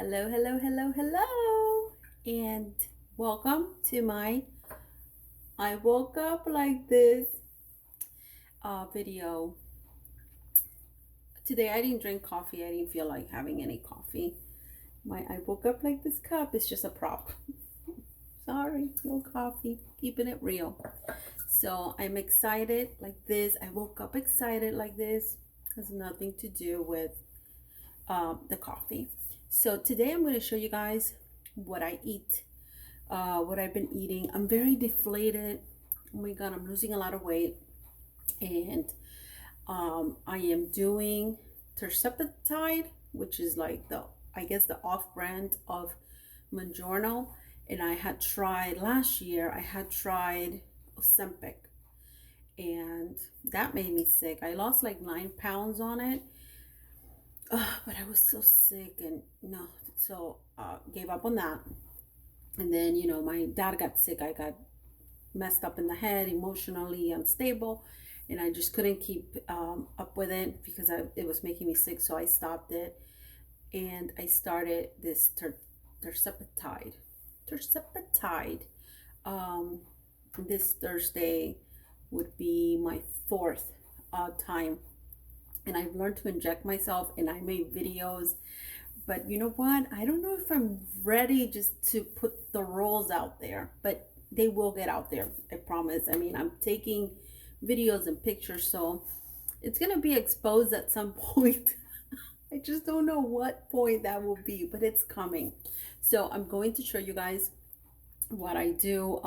Hello, hello, hello, hello, and welcome to my I woke up like this video. Today I didn't drink coffee. I didn't feel like having any coffee. My I woke up like this cup is just a prop. Sorry, no coffee. Keeping it real. So I'm excited like this. I woke up excited like this. Has nothing to do with the coffee. So today I'm going to show you guys what I eat, what I've been eating. I'm very deflated. Oh my God, I'm losing a lot of weight. And I am doing tersepatide, which is like I guess the off-brand of Mounjaro. And I had tried last year, I had tried Ozempic. And that made me sick. I lost like 9 pounds on it. But I was so sick and no, so gave up on that. And then, my dad got sick. I got messed up in the head, emotionally unstable, and I just couldn't keep up with it because it was making me sick. So I stopped it, and I started this tersepatide. Tersepatide. Um, this Thursday would be my fourth time, and I've learned to inject myself, and I made videos. But you know what? I don't know if I'm ready just to put the rules out there, but they will get out there. I promise. I mean, I'm taking videos and pictures, so it's going to be exposed at some point. I just don't know what point that will be, but it's coming. So I'm going to show you guys what I do,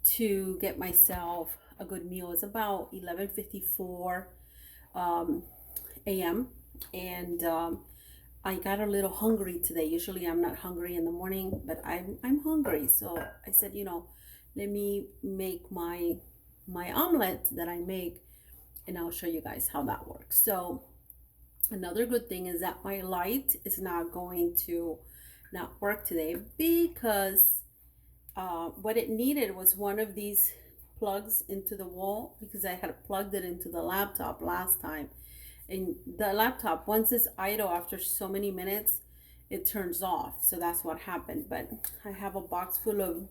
to get myself a good meal. It's about 11:54 a.m. and I got a little hungry today. Usually I'm not hungry in the morning, but I'm hungry. So I said, let me make my omelet that I make, and I'll show you guys how that works. So another good thing is that my light is not going to not work today because what it needed was one of these plugs into the wall, because I had plugged it into the laptop last time. And the laptop, once it's idle after so many minutes, it turns off. So that's what happened. But I have a box full of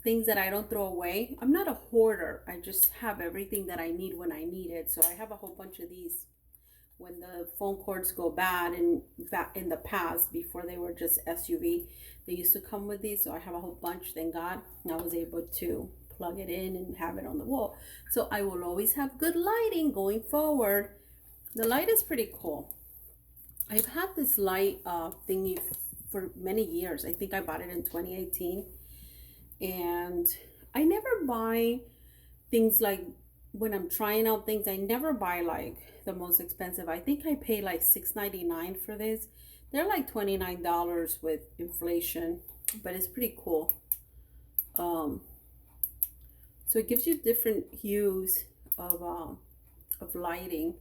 things that I don't throw away. I'm not a hoarder. I just have everything that I need when I need it. So I have a whole bunch of these when the phone cords go bad. And back in the past, before they were just SUV, they used to come with these. So I have a whole bunch, thank God. And I was able to plug it in and have it on the wall. So I will always have good lighting going forward. The light is pretty cool. I've had this light thingy for many years. I think I bought it in 2018. And I never buy things like, when I'm trying out things, I never buy like the most expensive. I think I paid like $6.99 for this. They're like $29 with inflation, but it's pretty cool. So it gives you different hues of lighting.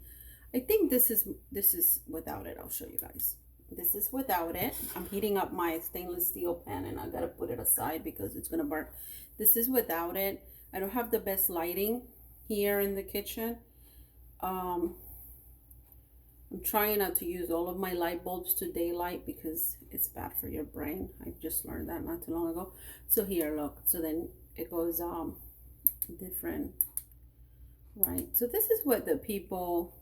I think this is without it. I'll show you guys. This is without it. I'm heating up my stainless steel pan and I gotta put it aside because it's gonna burn. This is without it. I don't have the best lighting here in the kitchen. I'm trying not to use all of my light bulbs to daylight because it's bad for your brain. I just learned that not too long ago. So here, look. So then it goes different, right? So this is what the people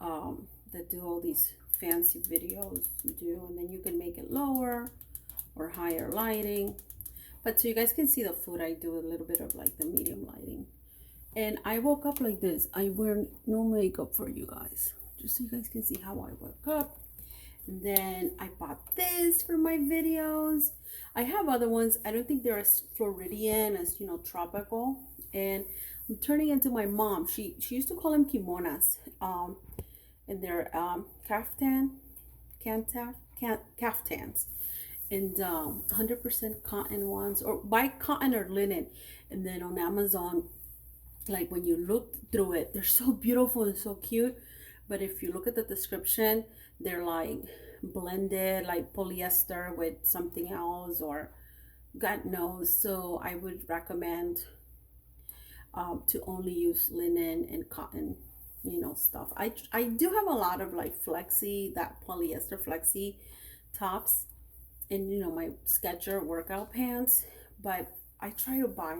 that do all these fancy videos do, and then you can make it lower or higher lighting. But so you guys can see the food, I do a little bit of like the medium lighting. And I woke up like this. I wear no makeup for you guys, just so you guys can see how I woke up. And then I bought this for my videos. I have other ones. I don't think they're as Floridian as, tropical. And I'm turning into my mom. She used to call them kimonas. And they're caftans. And 100% cotton ones, or buy cotton or linen. And then on Amazon, like when you look through it, they're so beautiful and so cute. But if you look at the description, they're like blended, like polyester with something else, or God knows. So I would recommend to only use linen and cotton stuff. I do have a lot of like flexi, that polyester flexi tops, and my Skechers workout pants, but I try to buy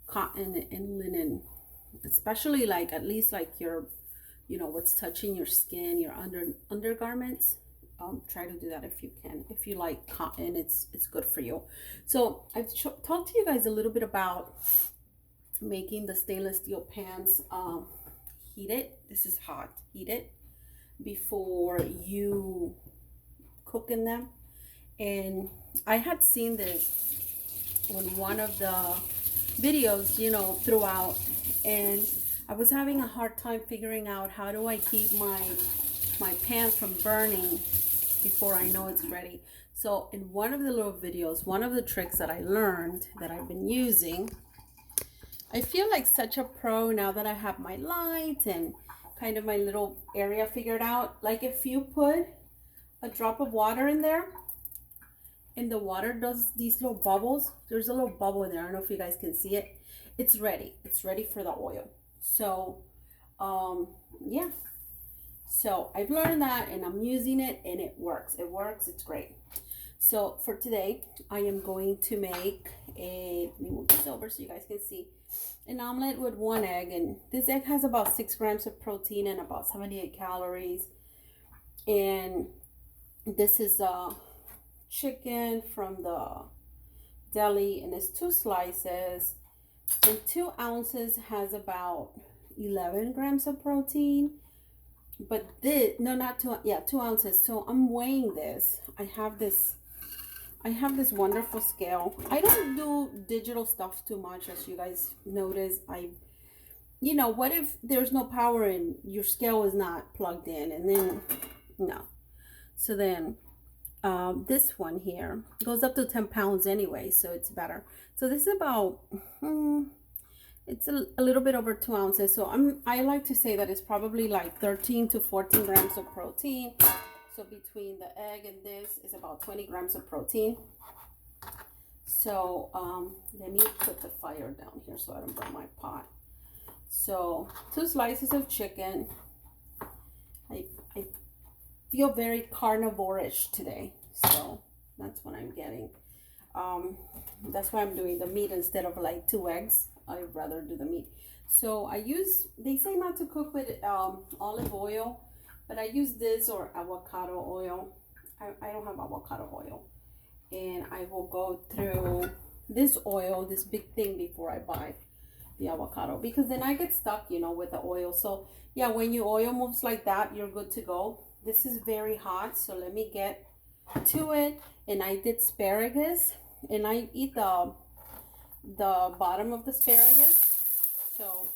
cotton and linen, especially like at least like your what's touching your skin, your undergarments. Try to do that if you can. If you like cotton, it's good for you. So I've talked to you guys a little bit about making the stainless steel pans heated. This is hot. Heated before you cook in them. And I had seen this on one of the videos, throughout, and I was having a hard time figuring out how do I keep my pan from burning before I know it's ready. So in one of the little videos, one of the tricks that I learned that I've been using, I feel like such a pro now that I have my lights and kind of my little area figured out. Like if you put a drop of water in there and the water does these little bubbles, there's a little bubble in there. I don't know if you guys can see it. It's ready. It's ready for the oil. So, yeah. So I've learned that and I'm using it and it works. It works. It's great. So for today, I am going to make let me move this over so you guys can see, an omelet with 1 egg. And this egg has about 6 grams of protein and about 78 calories. And this is chicken from the deli, and it's 2 slices, and 2 ounces has about 11 grams of protein. But this, no, not 2, yeah, 2 ounces. So I'm weighing this. I have this wonderful scale. I don't do digital stuff too much, as you guys notice. What if there's no power and your scale is not plugged in, and then no. So then this one here goes up to 10 pounds anyway, so it's better. So this is about it's a little bit over 2 ounces. So I like to say that it's probably like 13 to 14 grams of protein. So between the egg and this is about 20 grams of protein. So let me put the fire down here so I don't burn my pot. So 2 slices of chicken. I feel very carnivore-ish today, so that's what I'm getting. That's why I'm doing the meat instead of like 2 eggs. I'd rather do the meat. So they say not to cook with olive oil, but I use this or avocado oil. I don't have avocado oil. And I will go through this oil, this big thing, before I buy the avocado, because then I get stuck, with the oil. So yeah, when your oil moves like that, you're good to go. This is very hot, so let me get to it. And I did asparagus, and I eat the bottom of the asparagus, so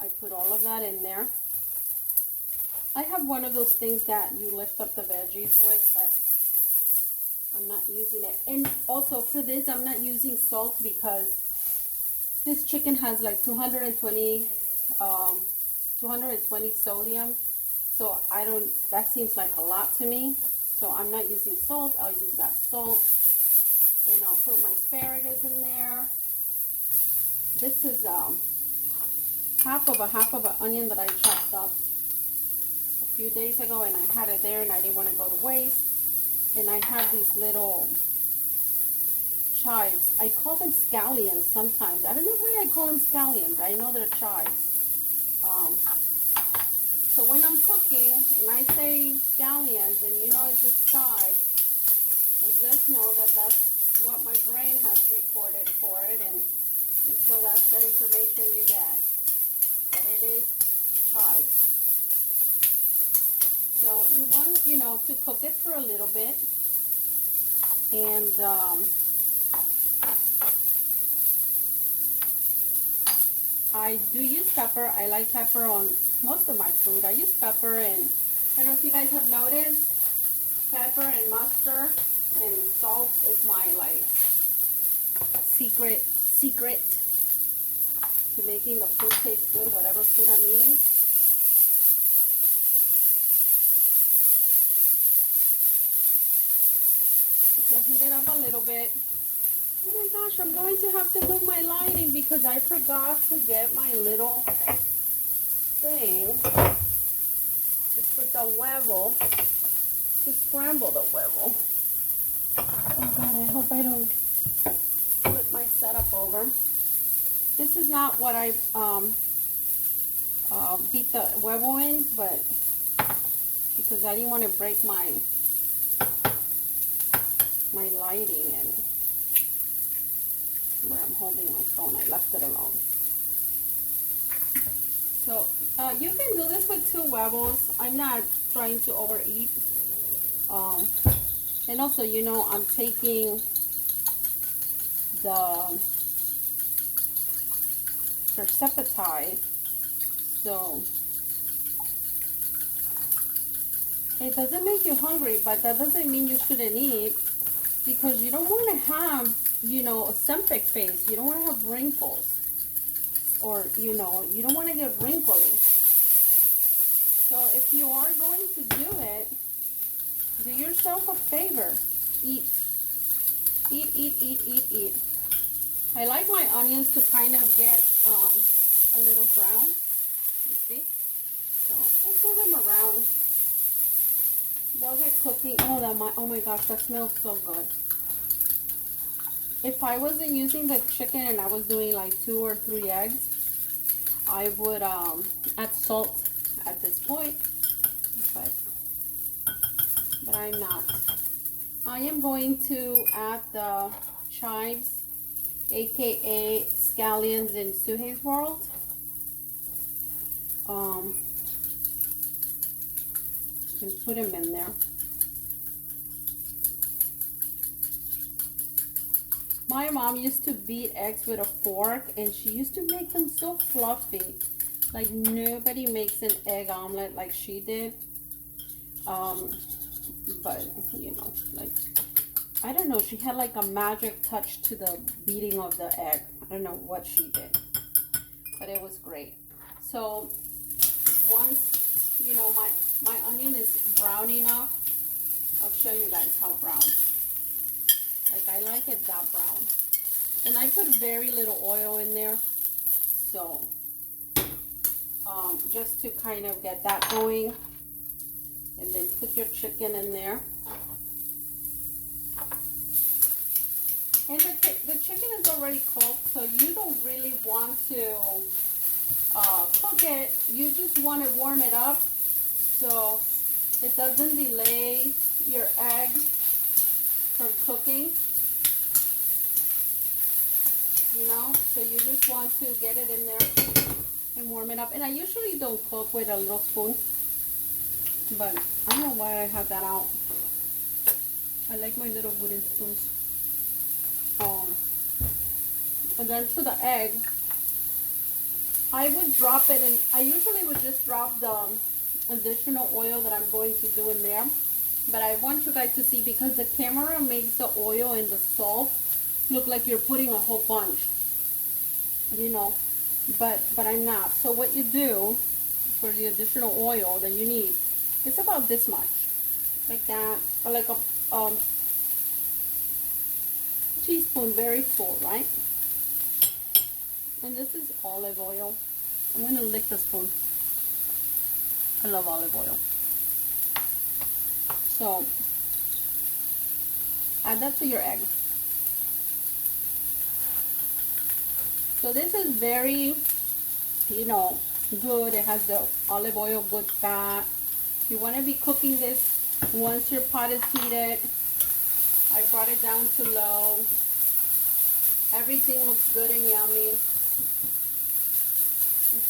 I put all of that in there. I have one of those things that you lift up the veggies with, but I'm not using it. And also for this, I'm not using salt because this chicken has like 220 sodium, so that seems like a lot to me. So I'm not using salt. I'll use that salt. And I'll put my asparagus in there. This is half of an onion that I chopped up a few days ago, and I had it there and I didn't want to go to waste. And I have these little chives. I call them scallions sometimes. I don't know why I call them scallions. I know they're chives. So when I'm cooking and I say scallions and it's a chive, just know that that's what my brain has recorded for it, and so that's the information you get. But it is chives. So you want, to cook it for a little bit. And I do use pepper. I like pepper on most of my food. I use pepper, and I don't know if you guys have noticed, pepper and mustard and salt is my secret to making the food taste good, whatever food I'm eating. So heat it up a little bit. Oh my gosh, I'm going to have to move my lighting because I forgot to get my little thing to put the huevo, to scramble the huevo. Oh God, I hope I don't flip my setup over. This is not what I beat the huevo in, but because I didn't want to break my lighting and where I'm holding my phone, I left it alone. So you can do this with 2 huevos. I'm not trying to overeat. And also, you know, I'm taking the tirzepatide, so it doesn't make you hungry, but that doesn't mean you shouldn't eat, because you don't want to have, you know, a Ozempic face. You don't want to have wrinkles, or, you know, you don't want to get wrinkly. So if you are going to do it, do yourself a favor. Eat. Eat, eat, eat, eat, eat. I like my onions to kind of get a little brown. You see? So just move them around. They'll get cooking. Oh my gosh, that smells so good. If I wasn't using the chicken and I was doing like 2 or 3 eggs, I would add salt at this point, but I'm not. I am going to add the chives, aka scallions in Suhei's world. And put them in there. My mom used to beat eggs with a fork, and she used to make them so fluffy. Like nobody makes an egg omelet like she did. But you know, like, I don't know, she had like a magic touch to the beating of the egg. I don't know what she did, but it was great. So once, you know, my onion is brown enough, I'll show you guys how brown. Like, I like it that brown. And I put very little oil in there, so just to kind of get that going. And then put your chicken in there. And the chicken is already cooked, so you don't really want to cook it. You just want to warm it up so it doesn't delay your egg from cooking. You know, so you just want to get it in there and warm it up. And I usually don't cook with a little spoon, but I don't know why I have that out. I like my little wooden spoons. And then to the egg, I would drop it in. I usually would just drop the additional oil that I'm going to do in there. But I want you guys to see, because the camera makes the oil and the salt look like you're putting a whole bunch, you know, but I'm not. So what you do for the additional oil that you need, it's about this much, like that, or like a teaspoon, very full, right? And this is olive oil. I'm gonna lick the spoon. I love olive oil. So add that to your egg. So this is very, you know, good. It has the olive oil, good fat. You want to be cooking this once your pot is heated. I brought it down to low. Everything looks good and yummy.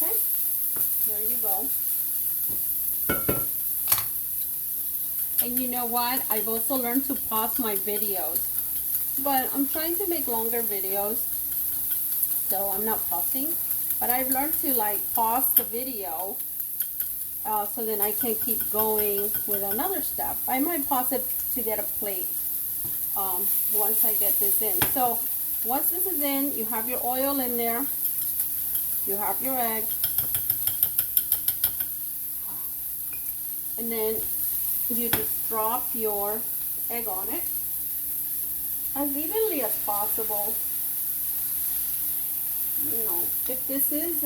Okay, there you go. And you know what? I've also learned to pause my videos. But I'm trying to make longer videos, so I'm not pausing. But I've learned to like pause the video so then I can keep going with another step. I might pause it to get a plate once I get this in. So once this is in, you have your oil in there. You have your egg. And then you just drop your egg on it as evenly as possible. you know, if this is,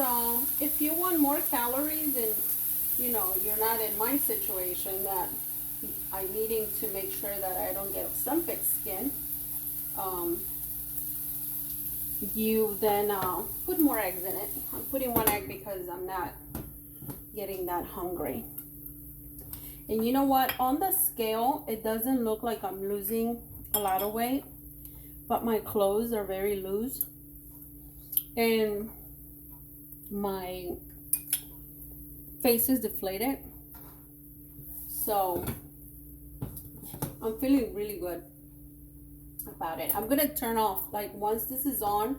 if you want more calories and, you know, you're not in my situation that I'm needing to make sure that I don't get stomach skin, um, you then put more eggs in it. I'm putting one egg because I'm not getting that hungry. And you know what? On the scale, it doesn't look like I'm losing a lot of weight, but my clothes are very loose. And my face is deflated. So I'm feeling really good about it. I'm gonna turn off, like once this is on,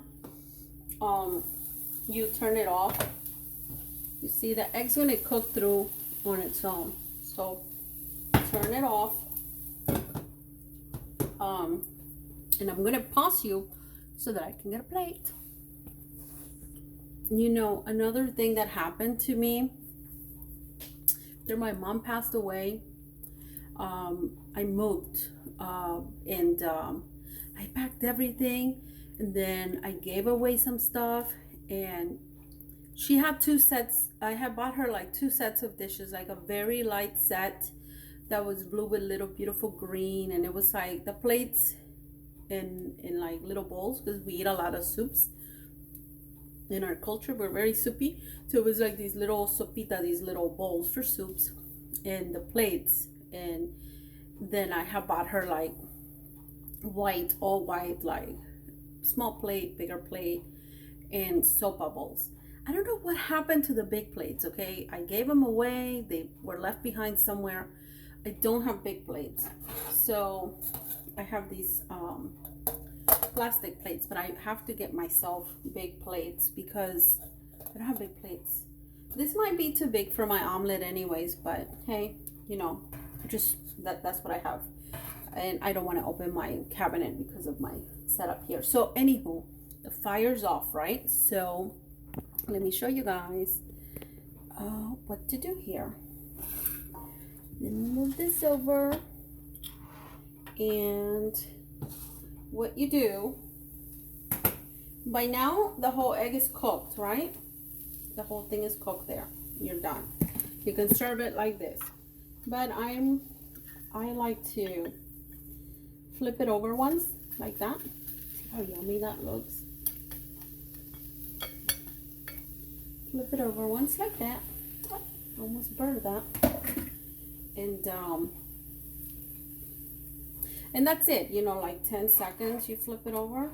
you turn it off. You see the egg's gonna cook through on its own. So turn it off. And I'm gonna pause you so that I can get a plate. You know, another thing that happened to me after my mom passed away, I moved, and I packed everything, and then I gave away some stuff, and she had 2 sets. I had bought her like 2 sets of dishes, like a very light set that was blue with little beautiful green, and it was like the plates in like little bowls, because we eat a lot of soups in our culture. We're very soupy, so it was like these little sopita, these little bowls for soups, and the plates. And then I have bought her like white, all white, like small plate, bigger plate, and sopa bowls. I don't know what happened to the big plates. Okay, I gave them away, they were left behind somewhere. I don't have big plates, so I have these plastic plates, but I have to get myself big plates because I don't have big plates. This might be too big for my omelet anyways, but hey, you know, just that's what I have. And I don't want to open my cabinet because of my setup here. So anywho, the fire's off, right? So let me show you guys what to do here. Let me move this over, and what you do, by now the whole egg is cooked, right? The whole thing is cooked there. You're done. You can serve it like this, but I like to flip it over once like that. See how yummy that looks. Flip it over once like that. Oh, almost burned that. And that's it, you know, like 10 seconds you flip it over,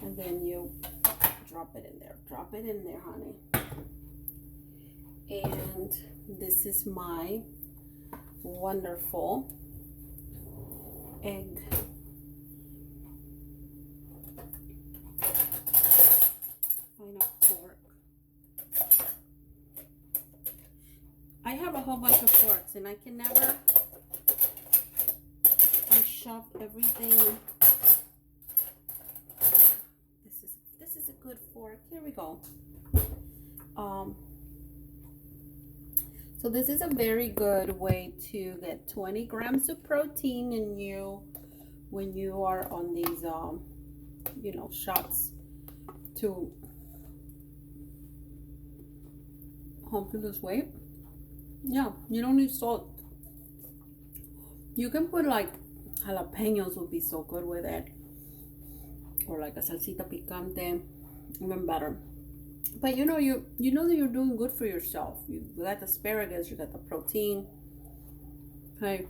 and then you drop it in there. Drop it in there, honey. And this is my wonderful egg. Find a fork. I have a whole bunch of forks, and I can never shove everything. This is a good fork. Here we go. So this is a very good way to get 20 grams of protein in you when you are on these you know, shots to hopefully lose weight. Yeah, you don't need salt. You can put like jalapenos, would be so good with it, or like a salsita picante, even better. But you know, you know that you're doing good for yourself. You got the asparagus, you got the protein. Hey,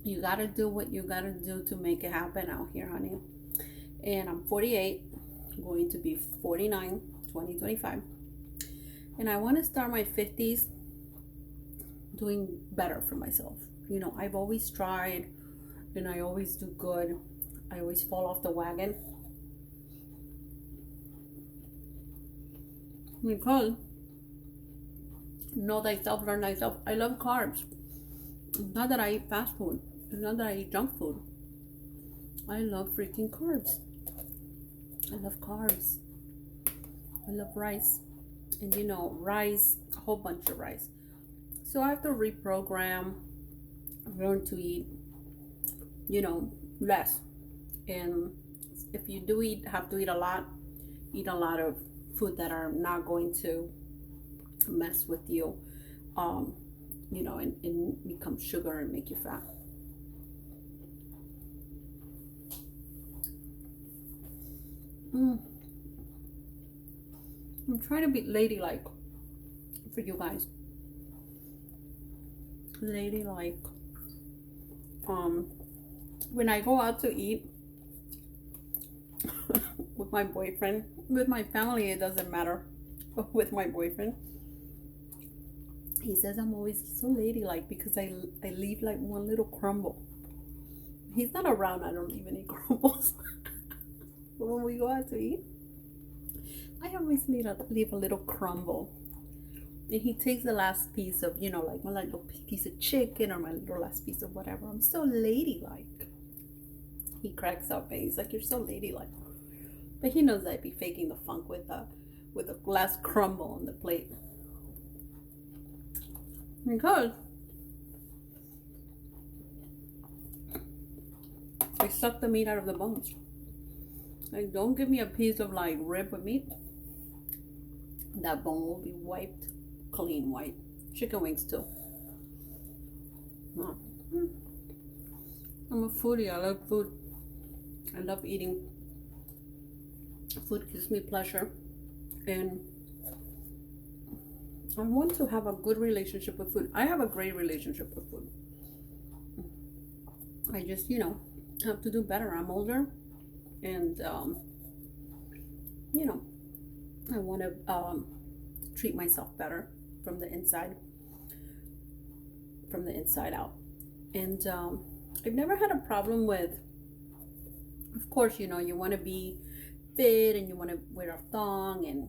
you gotta do what you gotta do to make it happen out here, honey. And I'm 48, going to be 49 2025, and I want to start my 50s doing better for myself. You know, I've always tried, and I always do good. I always fall off the wagon because know thyself, learn thyself. I love carbs. It's not that I eat fast food. It's not that I eat junk food. I love freaking carbs. I love carbs. I love rice. And you know, rice, a whole bunch of rice. So I have to reprogram, learn to eat, you know, less. And if you do eat, have to eat a lot, eat a lot of food that are not going to mess with you, um, and become sugar and make you fat. Mm. I'm trying to be ladylike for you guys. Ladylike. When I go out to eat with my boyfriend, with my family, it doesn't matter. But with my boyfriend, he says I'm always so ladylike because I leave like one little crumble. He's not around, I don't leave any crumbles. But when we go out to eat, I always leave a little crumble. And he takes the last piece of, like my little piece of chicken or my little last piece of whatever. I'm so ladylike. He cracks up and he's like, "You're so ladylike." But he knows I'd be faking the funk with a last crumble on the plate. Because I suck the meat out of the bones. Like, don't give me a piece of like rib with meat. That bone will be wiped clean white. Chicken wings too. I'm a foodie. I love food. I love eating. Food gives me pleasure, and I want to have a good relationship with food. I have a great relationship with food. I just, have to do better. I'm older, and I want to treat myself better from the inside out. And I've never had a problem with, of course, you want to be fit and you want to wear a thong and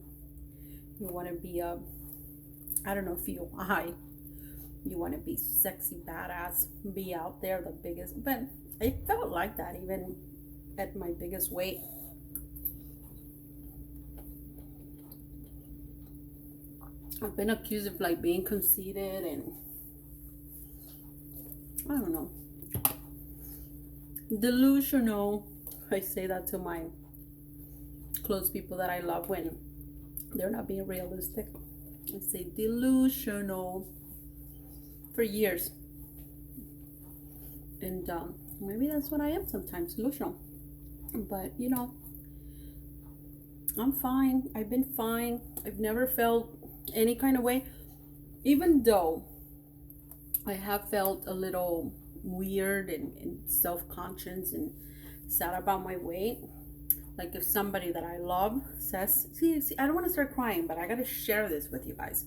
you want to be I don't know if you want to be sexy, badass, be out there the biggest, but I felt like that even at my biggest weight. I've been accused of like being conceited and I don't know, delusional. I say that to my close people that I love when they're not being realistic. I say delusional for years, and maybe that's what I am sometimes, delusional. But I'm fine. I've been fine. I've never felt any kind of way, even though I have felt a little weird and self-conscious and sad about my weight. Like if somebody that I love says, see, I don't want to start crying, but I got to share this with you guys.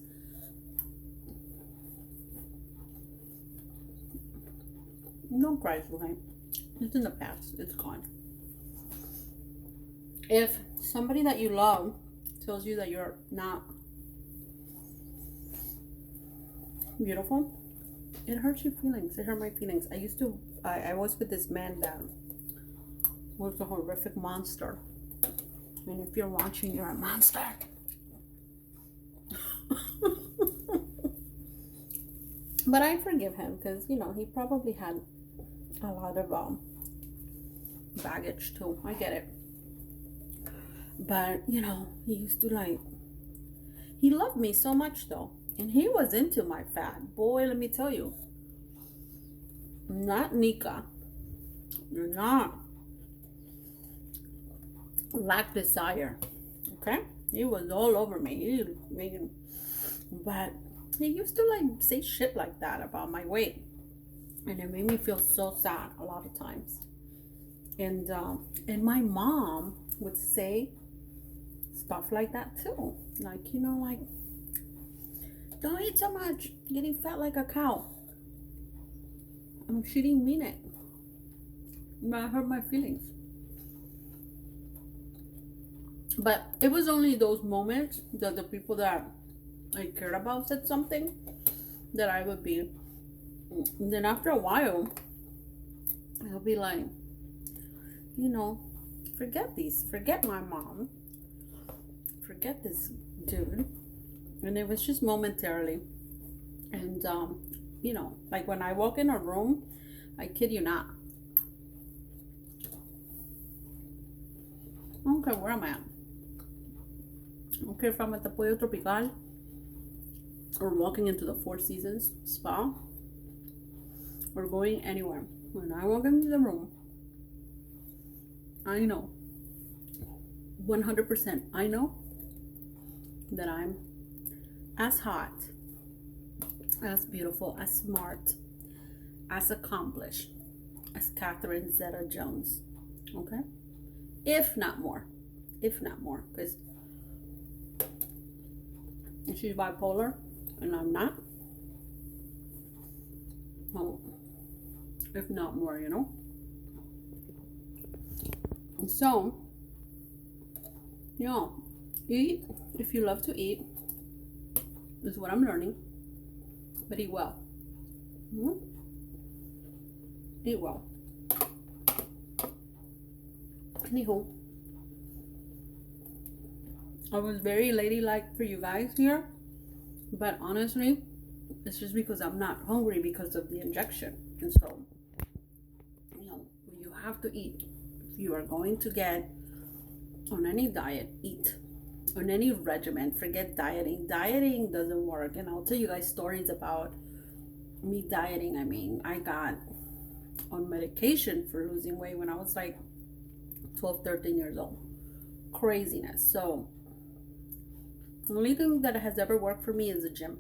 Don't cry, okay? It's in the past. It's gone. If somebody that you love tells you that you're not beautiful, it hurts your feelings. It hurt my feelings. I was with this man that was a horrific monster. And if you're watching, you're a monster. But I forgive him because, he probably had a lot of baggage too. I get it. But, he used to he loved me so much though. And he was into my fat. Boy, let me tell you. Not Nika. You're not. Lack desire. Okay? He was all over me. But he used to say shit like that about my weight. And it made me feel so sad a lot of times. And my mom would say stuff like that too. Don't eat so much, getting fat like a cow. She didn't mean it. But it hurt my feelings. But it was only those moments that the people that I cared about said something that I would be. And then after a while, I'll be like, forget my mom. Forget this dude. And it was just momentarily. And, when I walk in a room, I kid you not. I don't care where I'm at. I don't care if I'm at the Pollo Tropical or walking into the Four Seasons spa or going anywhere. When I walk into the room, I know 100%, I know that I'm as hot, as beautiful, as smart, as accomplished as Catherine Zeta-Jones. Okay? If not more. If not more. Because she's bipolar and I'm not. Well, if not more, you know? And so, you know, eat if you love to eat. Is what I'm learning. But eat well. Mm-hmm. Eat well. Anywho, I was very ladylike for you guys here, but honestly, it's just because I'm not hungry because of the injection. And so, you know, you have to eat. If you are going to get on any diet, eat. On any regimen, forget dieting. Dieting doesn't work. And I'll tell you guys stories about me dieting. I mean, I got on medication for losing weight when I was like 12, 13 years old. Craziness. So the only thing that has ever worked for me is the gym.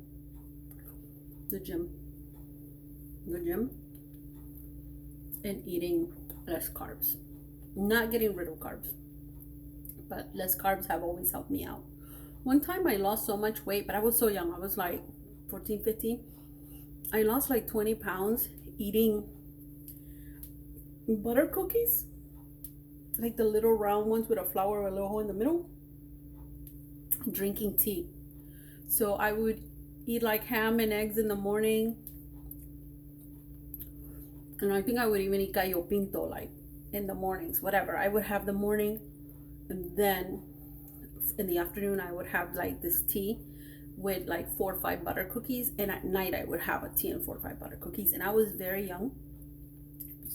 And eating less carbs. Not getting rid of carbs, but less carbs have always helped me out. One time I lost so much weight, but I was so young. I was like 14, 15. I lost like 20 pounds eating butter cookies, like the little round ones with a flour or a little hole in the middle, drinking tea. So I would eat like ham and eggs in the morning, and I think I would even eat gallo pinto like in the mornings, whatever. I would have the morning, and then in the afternoon I would have like this tea with like 4 or 5 butter cookies, and at night I would have a tea and 4 or 5 butter cookies. And I was very young,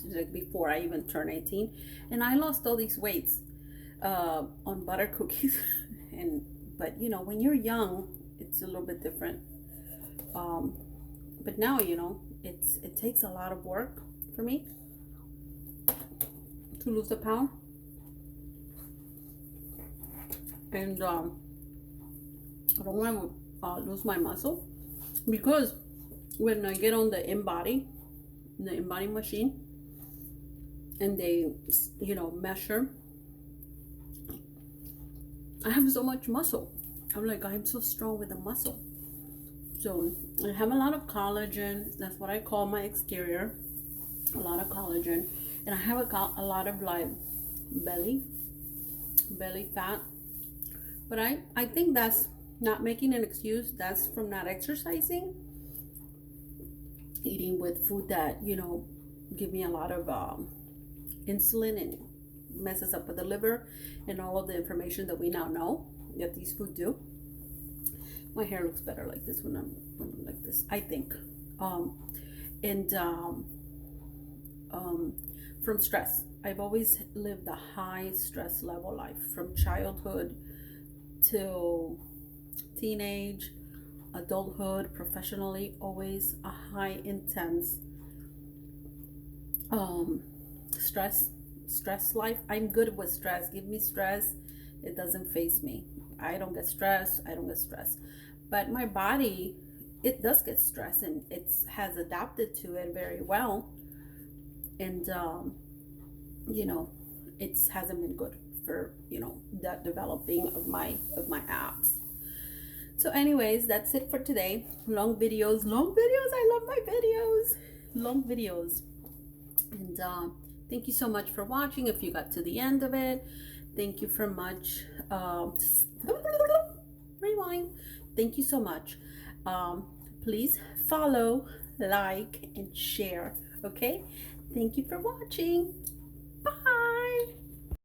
like before I even turned 18, and I lost all these weights on butter cookies. But you know, when you're young, it's a little bit different. But now, you know, it takes a lot of work for me to lose a pound, and I don't want to lose my muscle, because when I get on the InBody machine, and they, you know, measure, I have so much muscle. I'm like, I'm so strong with the muscle. So I have a lot of collagen. That's what I call my exterior. A lot of collagen. And I have a lot of like belly fat. But I think that's not making an excuse. That's from not exercising. Eating with food that, you know, give me a lot of insulin and messes up with the liver and all of the information that we now know that these food do. My hair looks better like this when I'm like this, I think. From stress. I've always lived a high stress level life, from childhood till teenage, adulthood, professionally, always a high intense stress life. I'm good with stress. Give me stress, it doesn't faze me. I don't get stressed. But my body, it does get stressed, and it has adapted to it very well. And you know, it hasn't been good for, you know, that developing of my abs. So anyways, that's it for today. Long videos. I love my videos. Long videos. And thank you so much for watching. If you got to the end of it, thank you for much. Rewind. Thank you so much. Please follow, like, and share. Okay? Thank you for watching.